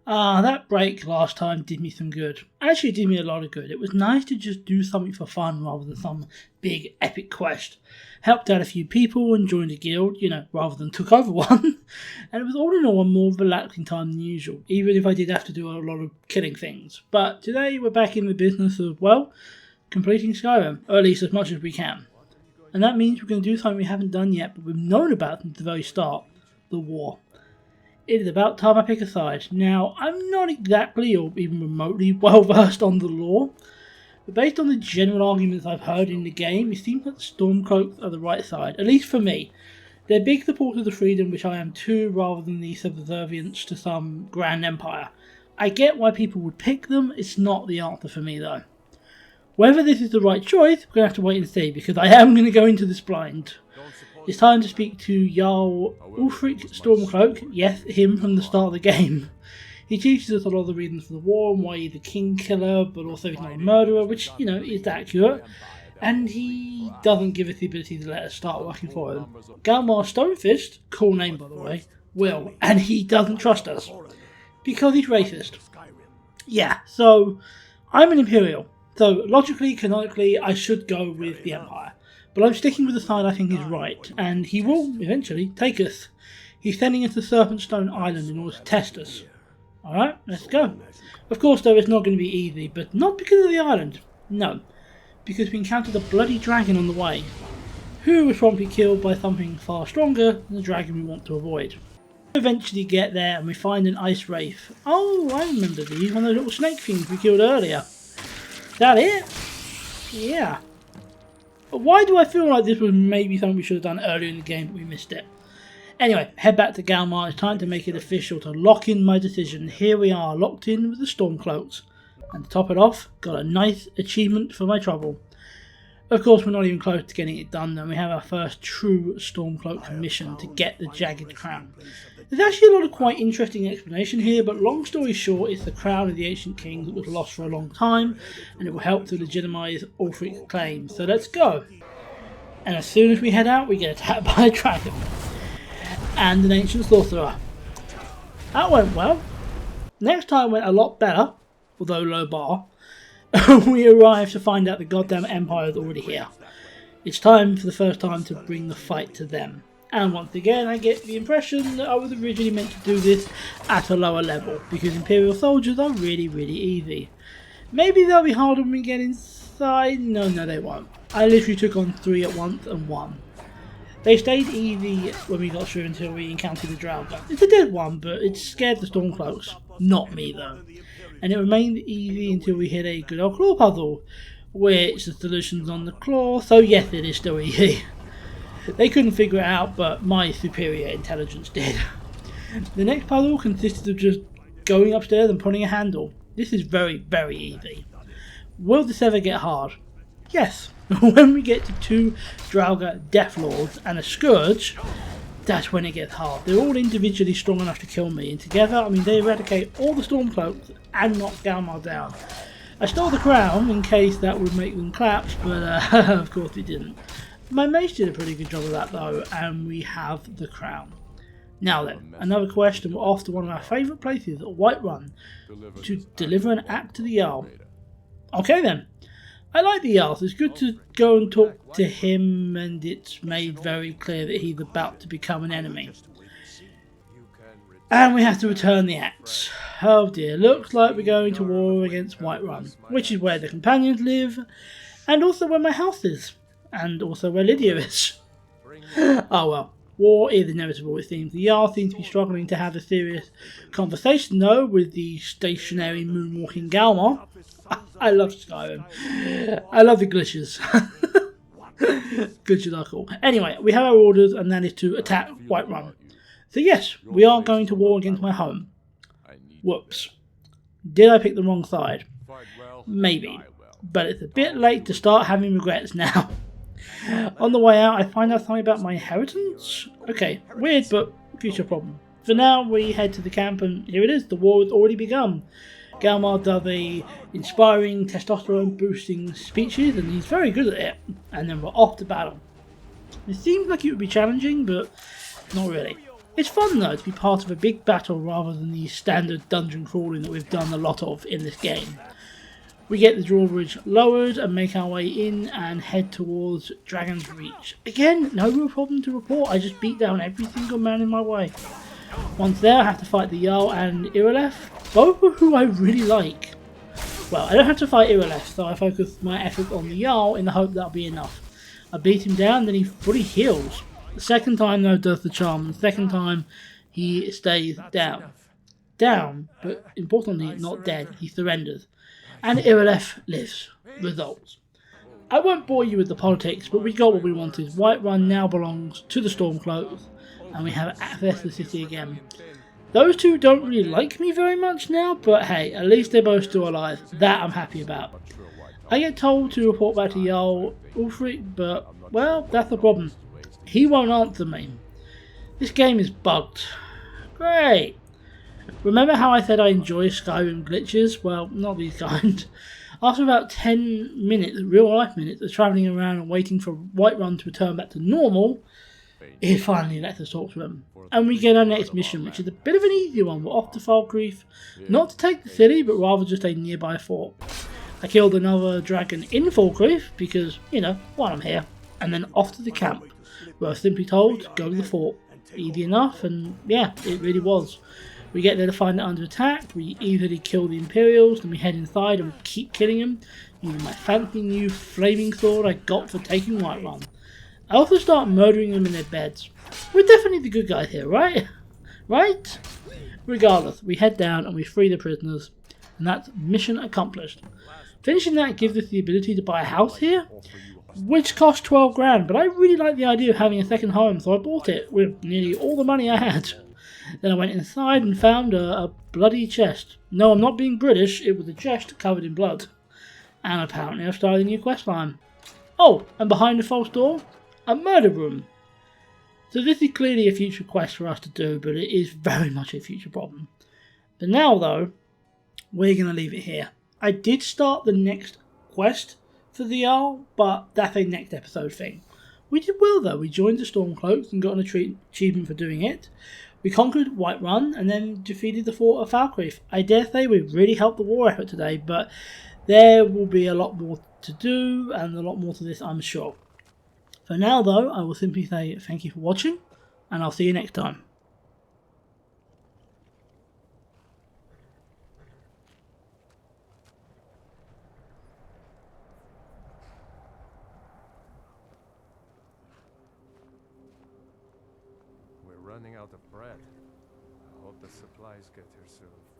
That break last time did me some good. Actually, it did me a lot of good. It was nice to just do something for fun rather than some big epic quest. Helped out a few people and joined a guild, rather than took over one. And it was all in all a more relaxing time than usual, even if I did have to do a lot of killing things. But today we're back in the business of, completing Skyrim, or at least as much as we can. And that means we're going to do something we haven't done yet, but we've known about since the very start, the war. It is about time I pick a side. Now, I'm not exactly or even remotely well versed on the lore, but based on the general arguments I've heard in the game, it seems like the Stormcloaks are the right side, at least for me. They're big supporters of freedom, which I am too, rather than the subservience to some grand empire. I get why people would pick them, it's not the answer for me though. Whether this is the right choice, we're going to have to wait and see, because I am going to go into this blind. It's time to speak to Jarl Ulfric Stormcloak, yes, him from the start of the game. He teaches us a lot of the reasons for the war and why he's a king killer, but also he's not a murderer, which, is accurate. And he doesn't give us the ability to let us start working for him. Galmar Stonefist, cool name by the way, will, and he doesn't trust us. Because he's racist. Yeah, so I'm an Imperial. So logically, canonically, I should go with the Empire. But I'm sticking with the side I think is right, and he will eventually take us. He's sending us to Serpentstone Island in order to test us. Alright, let's go. Of course though, it's not going to be easy, but not because of the island. No, because we encountered a bloody dragon on the way, who was promptly killed by something far stronger than the dragon we want to avoid. We eventually get there and we find an ice wraith. Oh, I remember these, one of those little snake things we killed earlier. Is that it? Yeah. But why do I feel like this was maybe something we should have done earlier in the game, but we missed it? Anyway, head back to Galmar. It's time to make it official, to lock in my decision. Here we are, locked in with the Stormcloaks. And to top it off, got a nice achievement for my trouble. Of course, we're not even close to getting it done, and we have our first true Stormcloak mission to get the Jagged Crown. There's actually a lot of quite interesting explanation here, but long story short, it's the crown of the ancient king that was lost for a long time, and it will help to legitimise Ulfric's claim. So let's go. And as soon as we head out, we get attacked by a dragon and an ancient sorcerer. That went well. Next time went a lot better, although low bar. We arrive to find out the goddamn Empire is already here. It's time for the first time to bring the fight to them. And once again I get the impression that I was originally meant to do this at a lower level, because Imperial soldiers are really easy. Maybe they'll be harder when we get inside. No they won't. I literally took on 3 at once and won. They stayed easy when we got through until we encountered the Draugr. It's a dead one, but it scared the Stormcloaks. Not me though. And it remained easy until we hit a good old claw puzzle, which the solution's on the claw, so yes, it is still easy. They couldn't figure it out, but my superior intelligence did. The next puzzle consisted of just going upstairs and pulling a handle. This is very easy. Will this ever get hard? Yes. When we get to 2 Draugr Deathlords and a Scourge, that's when it gets hard. They're all individually strong enough to kill me, and together, they eradicate all the Stormcloaks and knock Galmar down. I stole the crown in case that would make them collapse, but of course it didn't. My mage did a pretty good job of that though, and we have the crown. Now then, another quest, and we're off to one of our favourite places at Whiterun to deliver an act to the Jarl. Okay then. I like the Jarl, so it's good to go and talk to him, and it's made very clear that he's about to become an enemy. And we have to return the axe. Oh dear, looks like we're going to war against Whiterun, which is where the companions live, and also where my house is, and also where Lydia is. Oh well, war is inevitable it seems. The Jarl seems to be struggling to have a serious conversation though with the stationary moonwalking Galmar. I love Skyrim. I love the glitches. Glitches are cool. Anyway, we have our orders, and that is to attack Whiterun. So yes, we are going to war against my home. Whoops. Did I pick the wrong side? Maybe. But it's a bit late to start having regrets now. On the way out, I find out something about my inheritance. Okay, weird, but future problem. For now, we head to the camp, and here it is. The war has already begun. Galmar does a inspiring testosterone boosting speeches, and he's very good at it. And then we're off to battle. It seems like it would be challenging, but not really. It's fun though to be part of a big battle rather than the standard dungeon crawling that we've done a lot of in this game. We get the drawbridge lowered and make our way in and head towards Dragon's Reach. Again, no real problem to report, I just beat down every single man in my way. Once there, I have to fight the Jarl and Irileth, both of who I really like. Well, I don't have to fight Irileth, so I focus my effort on the Jarl in the hope that'll be enough. I beat him down, then he fully heals. The second time though does the charm, the second time he stays down. Down, but importantly not dead, he surrenders. And Irileth lives. Results. I won't bore you with the politics, but we got what we wanted. Whiterun now belongs to the Stormcloaks, and we have access to the city again. Those two don't really like me very much now, but hey, at least they're both still alive. That I'm happy about. I get told to report back to Jarl Ulfric, but, well, that's the problem. He won't answer me. This game is bugged. Great. Remember how I said I enjoy Skyrim glitches? Well, not these kind. After about 10 minutes, real life minutes, of travelling around and waiting for Whiterun to return back to normal, it finally lets us talk to him. And we get our next mission, which is a bit of an easier one. We're off to Falkreath, not to take the city, but rather just a nearby fort. I killed another dragon in Falkreath, because, you know, while I'm here. And then off to the camp, where I was simply told, go to the fort. Easy enough, and yeah, it really was. We get there to find it under attack, we easily kill the Imperials, then we head inside and keep killing them, using my fancy new flaming sword I got for taking Whiterun. I also start murdering them in their beds. We're definitely the good guys here, right? Right? Regardless, we head down and we free the prisoners, and that's mission accomplished. Finishing that gives us the ability to buy a house here, which cost 12 grand, but I really like the idea of having a second home, so I bought it with nearly all the money I had. Then I went inside and found a bloody chest. No, I'm not being British, it was a chest covered in blood. And apparently I've started a new questline. Oh, and behind the false door, a murder room. So this is clearly a future quest for us to do, but it is very much a future problem. For now though, we're going to leave it here. I did start the next quest for the Jarl, but that's a next episode thing. We did well though, we joined the Stormcloaks and got an achievement for doing it. We conquered Whiterun and then defeated the fort of Falkreath. I dare say we've really helped the war effort today, but there will be a lot more to do and a lot more to this, I'm sure. For now though, I will simply say thank you for watching, and I'll see you next time. We're running out of bread. I hope the supplies get here soon.